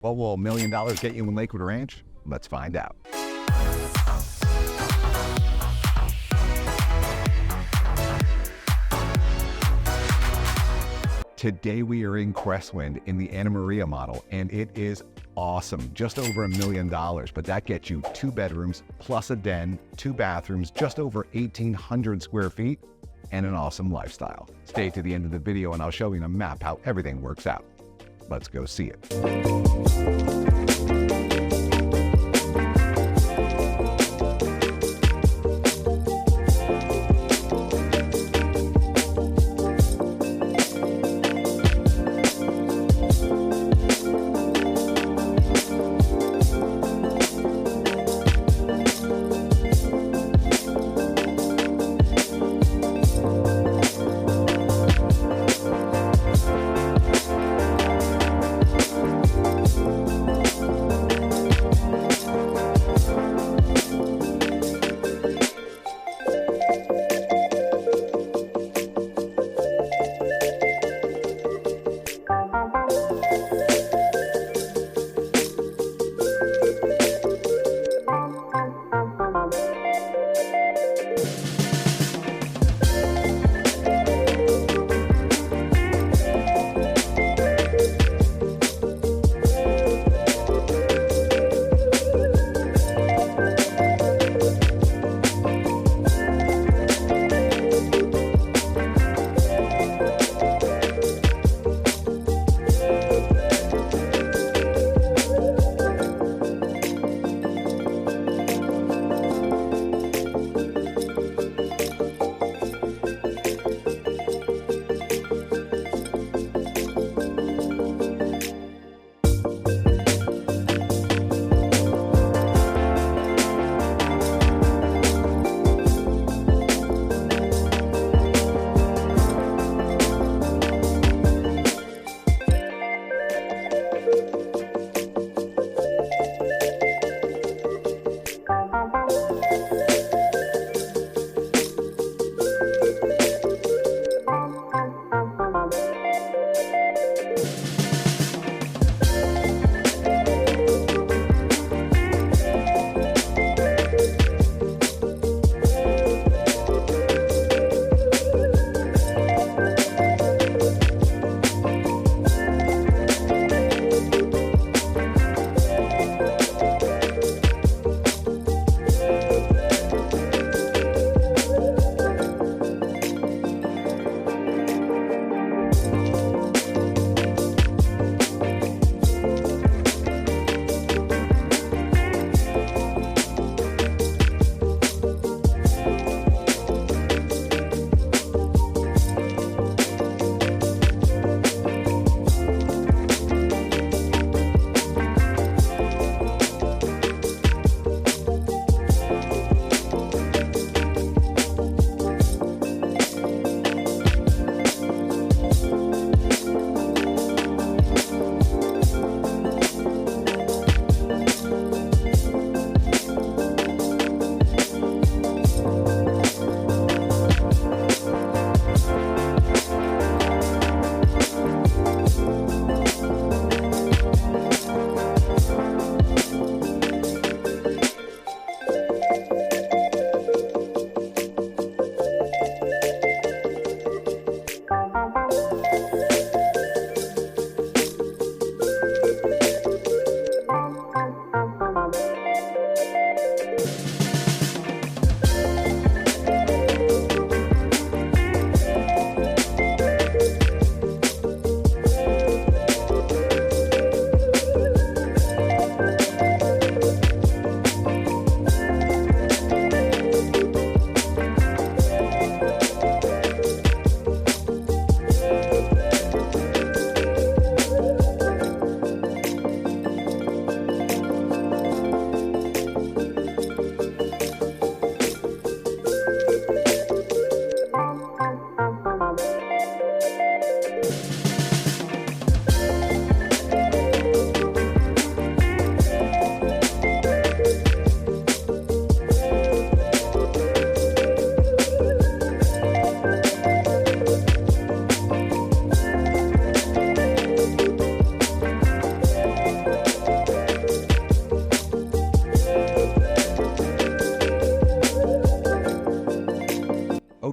What will $1 million get you in Lakewood Ranch? Let's find out. Today we are in Cresswind in the Anna Maria model, and it is awesome. Just over $1 million, but that gets you 2 bedrooms plus a den, 2 bathrooms, just over 1,800 square feet, and an awesome lifestyle. Stay to the end of the video and I'll show you in a map how everything works out. Let's go see it.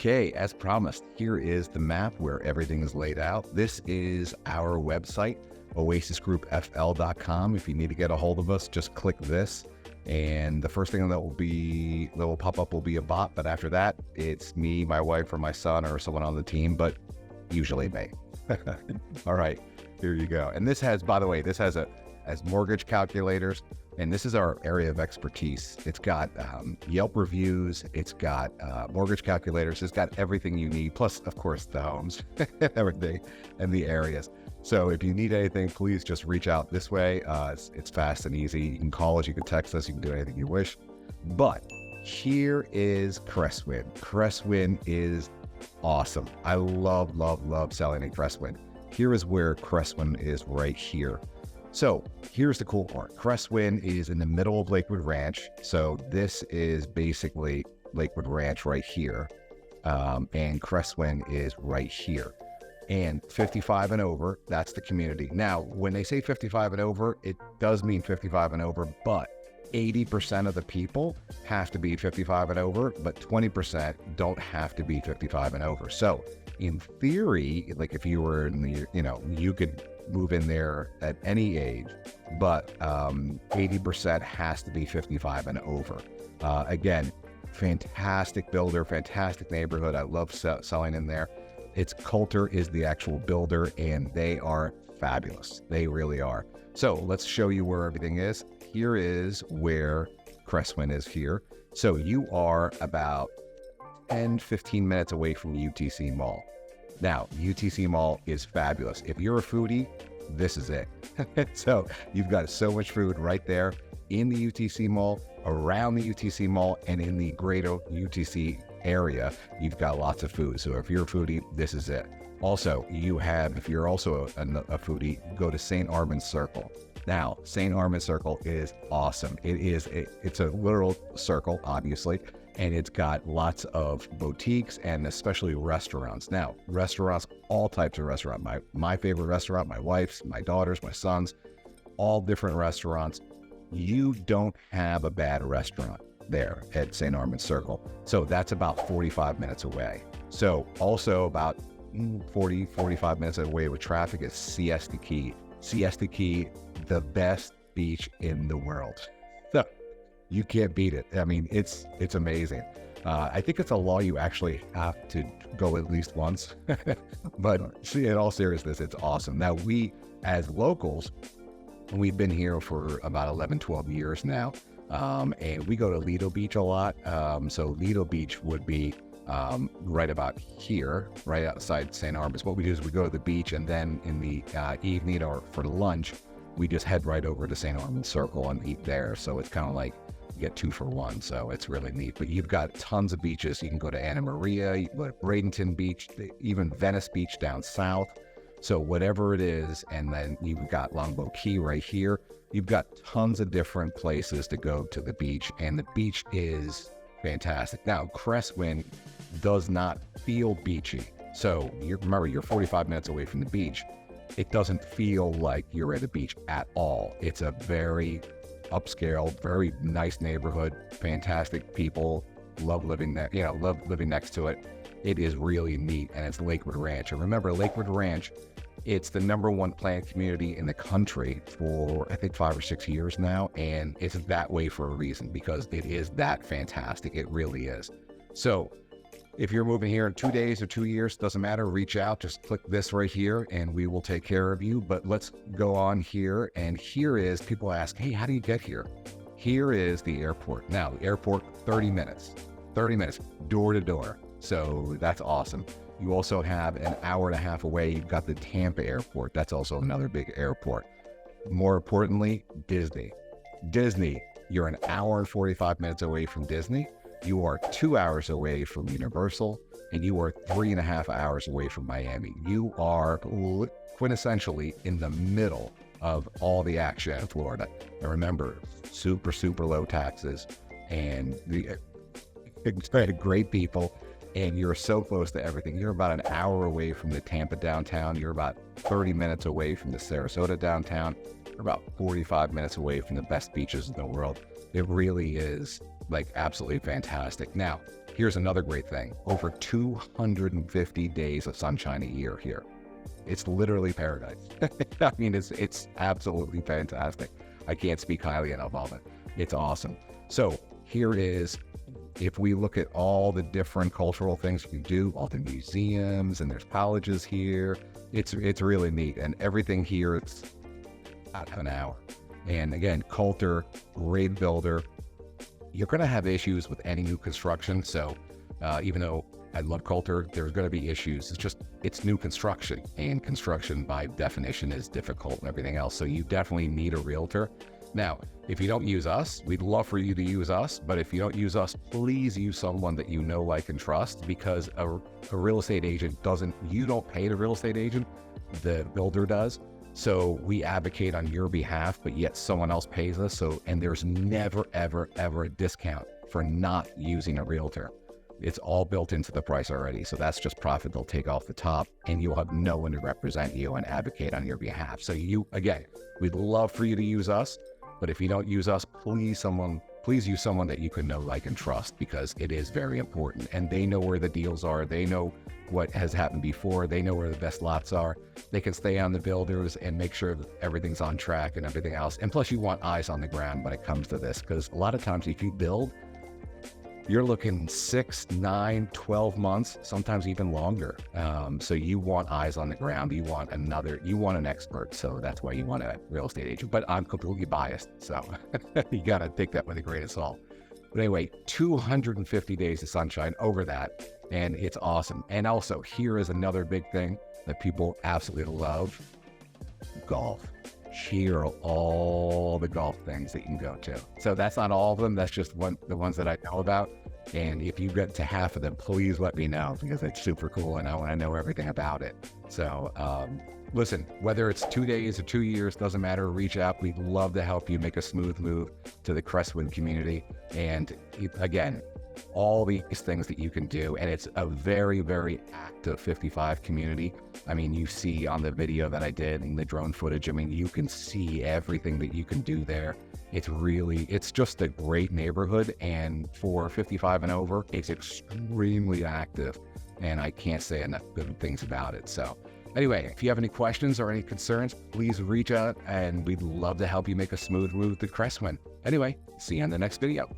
Okay, as promised, here is the map where everything is laid out. This is our website, oasisgroupfl.com. If you need to get a hold of us, just click this. And the first thing that will pop up will be a bot. But after that, it's me, my wife, or my son, or someone on the team, but usually me. All right, here you go. And this has, by the way, as mortgage calculators, and this is our area of expertise. It's got Yelp reviews, it's got mortgage calculators, it's got everything you need, plus, of course, the homes, everything, and the areas. So if you need anything, please just reach out this way. It's fast and easy. You can call us, you can text us, you can do anything you wish. But here is Cresswind. Cresswind is awesome. I love selling in Cresswind. Here is where Cresswind is right here. So here's the cool part. Cresswind is in the middle of Lakewood Ranch. So this is basically Lakewood Ranch right here. And Cresswind is right here. And 55 and over, that's the community. Now, when they say 55 and over, it does mean 55 and over, but 80% of the people have to be 55 and over, but 20% don't have to be 55 and over. So in theory, like if you were in the, you could move in there at any age, but 80% has to be 55 and over. Again, fantastic builder, fantastic neighborhood. I love selling in there. It's Coulter is the actual builder, and they are fabulous. They really are. So let's show you where everything is. Here is where Cresswind is here. So you are about 10-15 minutes away from the UTC Mall. Now, UTC Mall is fabulous. If you're a foodie, this is it. So you've got so much food right there in the UTC Mall, around the UTC Mall, and in the greater UTC area. You've got lots of food. So if you're a foodie, this is it. Also, if you're also a foodie, go to St. Armand's Circle. Now, St. Armand's Circle is awesome. It's a literal circle, obviously, and it's got lots of boutiques and especially restaurants. Now, restaurants, all types of restaurants. My favorite restaurant, my wife's, my daughter's, my son's, all different restaurants. You don't have a bad restaurant there at St. Armand's Circle. So that's about 45 minutes away. So also about 45 minutes away with traffic is Siesta Key. Siesta Key, the best beach in the world. So you can't beat it. I mean, it's amazing. I think it's a law you actually have to go at least once. But see, in all seriousness, it's awesome. Now, we as locals, we've been here for about 11, 12 years now. And we go to Lido Beach a lot. So Lido Beach would be right about here, right outside St. Armand's. What we do is we go to the beach, and then in the evening or for lunch, we just head right over to St. Armand's Circle and eat there. So it's kind of like you get 2 for 1. So it's really neat. But you've got tons of beaches. You can go to Anna Maria, you can go to Bradenton Beach, even Venice Beach down south. So whatever it is, and then you've got Longboat Key right here. You've got tons of different places to go to the beach, and the beach is fantastic. Now, Cresswind does not feel beachy. So remember, you're 45 minutes away from the beach. It doesn't feel like you're at a beach at all. It's a very upscale, very nice neighborhood, fantastic people, love living there, love living next to it. It is really neat, and it's Lakewood Ranch. And remember, Lakewood Ranch, it's the #1 planned community in the country for, I think, 5 or 6 years now. And it's that way for a reason, because it is that fantastic. It really is. So if you're moving here in 2 days or 2 years, doesn't matter, reach out, just click this right here and we will take care of you. But let's go on here. And here is, people ask, hey, how do you get here? Here is the airport. Now, the airport, 30 minutes, door to door. So that's awesome. You also have an hour and a half away, you've got the Tampa airport. That's also another big airport. More importantly, Disney. Disney, you're an hour and 45 minutes away from Disney. You are 2 hours away from Universal, and you are 3.5 hours away from Miami. You are quintessentially in the middle of all the action in Florida. And remember, super, super low taxes and the great people. And you're so close to everything. You're about an hour away from the Tampa downtown. You're about 30 minutes away from the Sarasota downtown. You're about 45 minutes away from the best beaches in the world. It really is like absolutely fantastic. Now, Here's another great thing. Over 250 days of sunshine a year here. It's literally paradise. I mean, it's absolutely fantastic. I can't speak highly enough of it. It's awesome. So here is, if we look at all the different cultural things you do, all the museums, and there's colleges here, it's really neat. And everything here, it's about an hour. And again, Coulter, great builder. You're going to have issues with any new construction. So even though I love Coulter, there's going to be issues. It's new construction, and construction by definition is difficult and everything else. So you definitely need a realtor. Now, if you don't use us, we'd love for you to use us. But if you don't use us, please use someone that you know, like, and trust, because a real estate agent you don't pay the real estate agent, the builder does. So we advocate on your behalf, but yet someone else pays us. And there's never, ever, ever a discount for not using a realtor. It's all built into the price already. So that's just profit they'll take off the top, and you'll have no one to represent you and advocate on your behalf. So again, we'd love for you to use us, but if you don't use us, please use someone that you can know, like, and trust, because it is very important. And they know where the deals are. They know what has happened before. They know where the best lots are. They can stay on the builders and make sure that everything's on track and everything else. And plus, you want eyes on the ground when it comes to this, because a lot of times if you build, you're looking 6, 9, 12 months, sometimes even longer. So you want eyes on the ground. You want an expert. So that's why you want a real estate agent. But I'm completely biased, so you got to take that with a grain of salt. But anyway, 250 days of sunshine over that, and it's awesome. And also, here is another big thing that people absolutely love: golf. Here are all the golf things that you can go to. So that's not all of them. That's just the ones that I know about. And if you get to half of them, please let me know, because it's super cool and I want to know everything about it. So listen, whether it's 2 days or 2 years, doesn't matter. Reach out. We'd love to help you make a smooth move to the Cresswind community. And again, all these things that you can do. And it's a very, very active 55 community. I mean, you see on the video that I did and the drone footage, I mean, you can see everything that you can do there. It's just a great neighborhood. And for 55 and over, it's extremely active. And I can't say enough good things about it. So anyway, if you have any questions or any concerns, please reach out, and we'd love to help you make a smooth move to Cresswind. Anyway, see you on the next video.